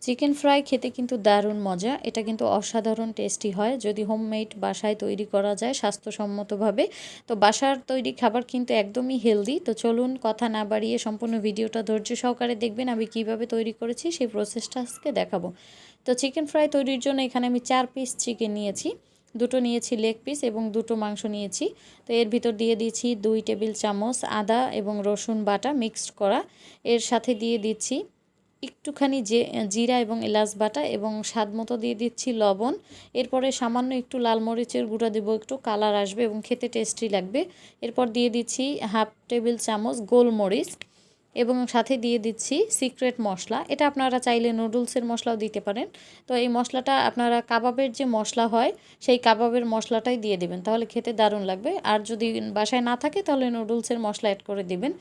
Chicken fry খেতে কিন্তু দারুণ মজা, এটা কিন্তু অসাধারণ টেস্টি হয় যদি হোমমেড বাসায় তৈরি করা যায় স্বাস্থ্যসম্মতভাবে। তো বাসার তৈরি খাবার কিন্তু একদমই হেলদি। তো চলুন কথা না বাড়িয়ে সম্পূর্ণ ভিডিওটা ধৈর্য সহকারে দেখবেন আমি কিভাবে তৈরি করেছি সেই প্রসেসটা আজকে দেখাবো। তো চিকেন ফ্রাই তৈরির জন্য এখানে আমি 4 পিস চিকেন নিয়েছি, দুটো নিয়েছি লেগ পিস এবং দুটো মাংস নিয়েছি। তো এর ভিতর দিয়ে দিচ্ছি 2 টেবিল চামচ আদা এবং রসুন বাটা মিক্সড করা। এর সাথে দিয়ে দিচ্ছি একটুখানি জিরা এবং এলাচ বাটা এবং স্বাদ মতো দিয়ে দিচ্ছি লবণ। এরপরে সামান্য একটু লাল মরিচের গুঁড়া দেবো, একটু কালার আসবে এবং খেতে টেস্টি লাগবে। এরপর দিয়ে দিচ্ছি হাফ টেবিল চামচ গোলমরিচ এবং সাথে দিয়ে দিচ্ছি সিক্রেট মশলা। এটা আপনারা চাইলে নুডলসের মশলাও দিতে পারেন। তো এই মশলাটা আপনারা কাবাবের যে মশলা হয় সেই কাবাবের মশলাটাই দিয়ে দেবেন, তাহলে খেতে দারুণ লাগবে। আর যদি বাসায় না থাকে তাহলে নুডলসের মশলা অ্যাড করে দিবেন।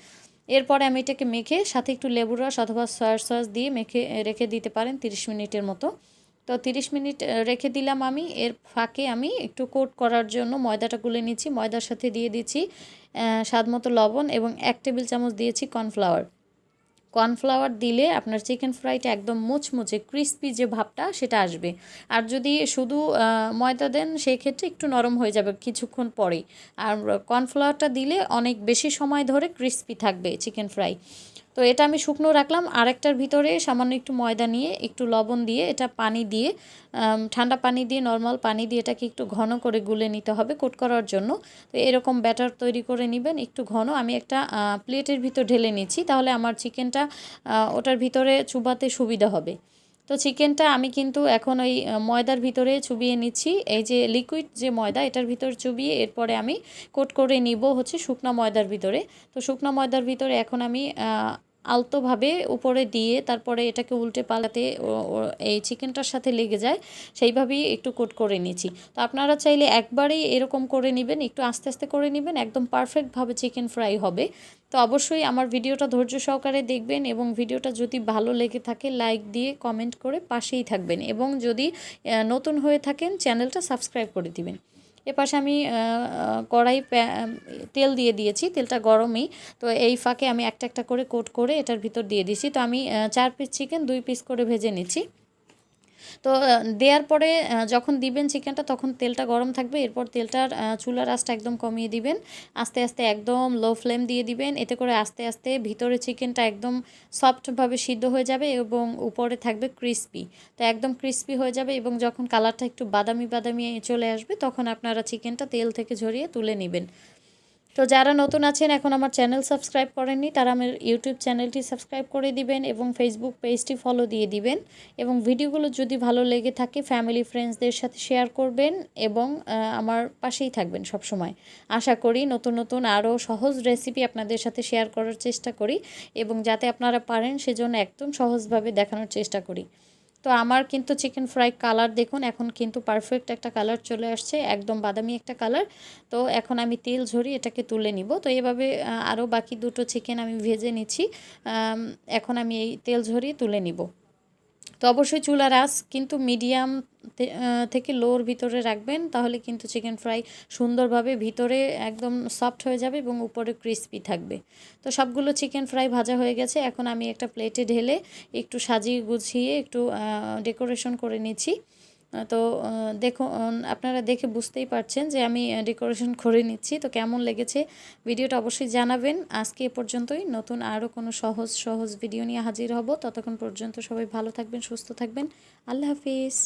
এরপরে আমি এটাকে মেখে সাথে একটু লেবুর রস অথবা সয়া সস দিয়ে মেখে রেখে দিতে পারেন 30 মিনিটের মতো। তো 30 মিনিট রেখে দিলাম আমি। এর ফাঁকে আমি একটু কোট করার জন্য ময়দাটা গুলে নিচ্ছি। ময়দার সাথে দিয়ে দিচ্ছি স্বাদ মতো লবণ এবং 1 টেবিল চামচ দিয়েছি কর্নফ্লাওয়ার। কর্নফ্লাওয়ার দিলে আপনার চিকেন ফ্রাইটা একদম মুচমুচে ক্রিস্পি যে ভাবটা সেটা আসবে। আর যদি শুধু ময়দা দেন সেই ক্ষেত্রে একটু নরম হয়ে যাবে কিছুক্ষণ পরেই। আর কর্নফ্লাওয়ারটা দিলে অনেক বেশি সময় ধরে ক্রিস্পি থাকবে চিকেন ফ্রাই। তো এটা আমি শুকনো রাখলাম। আরেকটার ভিতরে সামান্য একটু ময়দা নিয়ে একটু লবণ দিয়ে এটা পানি দিয়ে ঠান্ডা পানি দিয়ে নর্মাল পানি দিয়ে এটাকে একটু ঘন করে গুলে নিতে হবে কোট করার জন্য। তো এরকম ব্যাটার তৈরি করে নেবেন একটু ঘন। আমি একটা প্লেটের ভিতর ঢেলে নিচ্ছি, তাহলে আমার চিকেনটা ওটার ভিতরে চুবাতে সুবিধা হবে। তো চিকেনটা আমি কিন্তু এখন ওই ময়দার ভিতরে চুবিয়ে নিচ্ছি, এই যে লিকুইড যে ময়দা এটার ভিতর চুবিয়ে এরপরে আমি কোট করে নিব হচ্ছে শুকনা ময়দার ভিতরে। তো শুকনা ময়দার ভিতরে এখন আমি আলতোভাবে উপরে দিয়ে তারপরে এটাকে উল্টে পাল্টাতে এই চিকেনটার সাথে লেগে যায় সেইভাবেই একটু কোট করে নিচ্ছি। তো আপনারা চাইলে একবারেই এরকম করে নেবেন, একটু আস্তে আস্তে করে নেবেন, একদম পারফেক্টভাবে চিকেন ফ্রাই হবে। তো অবশ্যই আমার ভিডিওটা ধৈর্য সহকারে দেখবেন এবং ভিডিওটা যদি ভালো লেগে থাকে লাইক দিয়ে কমেন্ট করে পাশেই থাকবেন এবং যদি নতুন হয়ে থাকেন চ্যানেলটা সাবস্ক্রাইব করে দিবেন। এপাশে আমি কড়াই তেল দিয়ে দিয়েছি, তেলটা গরমই। তো এই ফাঁকে আমি একটা একটা করে কোট করে এটার ভিতর দিয়ে দিছি। তো আমি 4 পিস চিকেন 2 পিস করে ভেজে নিচ্ছি। তো দেওয়ার পরে যখন দিবেন চিকেনটা তখন তেলটা গরম থাকবে। এরপর তেলটার চুলার আঁচটা একদম কমিয়ে দিবেন, আস্তে আস্তে একদম লো ফ্লেম দিয়ে দিবেন। এতে করে আস্তে আস্তে ভিতরে চিকেনটা একদম সফটভাবে সিদ্ধ হয়ে যাবে এবং উপরে থাকবে ক্রিস্পি। তো একদম ক্রিস্পি হয়ে যাবে এবং যখন কালারটা একটু বাদামি বাদামি চলে আসবে তখন আপনারা চিকেনটা তেল থেকে ঝরিয়ে তুলে নেবেন। তো যারা নতুন আছেন এখন আমার চ্যানেল সাবস্ক্রাইব করেননি তারা আমার ইউটিউব চ্যানেলটি সাবস্ক্রাইব করে দিবেন এবং ফেসবুক পেজটি ফলো দিয়ে দিবেন এবং ভিডিওগুলো যদি ভালো লেগে থাকে ফ্যামিলি ফ্রেন্ডসদের সাথে শেয়ার করবেন এবং আমার পাশেই থাকবেন সব সময়। আশা করি নতুন নতুন আরও সহজ রেসিপি আপনাদের সাথে শেয়ার করার চেষ্টা করি এবং যাতে আপনারা পারেন সেজন্য একদম সহজভাবে দেখানোর চেষ্টা করি। তো আমার কিন্তু চিকেন ফ্রাই কালার দেখুন এখন কিন্তু পারফেক্ট একটা কালার চলে আসছে, একদম বাদামি একটা কালার। তো এখন আমি তেল ঝরিয়ে এটাকে তুলে নিব। তো এভাবে আরও বাকি দুটো চিকেন আমি ভেজে নিচ্ছি। এখন আমি এই তেল ঝরিয়ে তুলে নিব। তো অবশ্যই চুলার আঁচ কিন্তু মিডিয়াম থেকে লোর ভিতরে রাখবেন, তাহলে কিন্তু চিকেন ফ্রাই সুন্দরভাবে ভিতরে একদম সফট হয়ে যাবে এবং উপরে ক্রিস্পি থাকবে। তো সবগুলো চিকেন ফ্রাই ভাজা হয়ে গেছে। এখন আমি একটা প্লেটে ঢেলে একটু সাজিয়ে গুছিয়ে একটু ডেকোরেশন করে নিচ্ছি। তো দেখুন আপনারা দেখে বুঝতেই পারছেন যে আমি ডেকোরেশন করে নিচ্ছি। তো কেমন লেগেছে ভিডিওটা অবশ্যই জানাবেন। আজকে এ পর্যন্তই, নতুন আরও কোনো সহজ সহজ ভিডিও নিয়ে হাজির হব। ততক্ষণ পর্যন্ত সবাই ভালো থাকবেন, সুস্থ থাকবেন। আল্লাহ হাফিজ।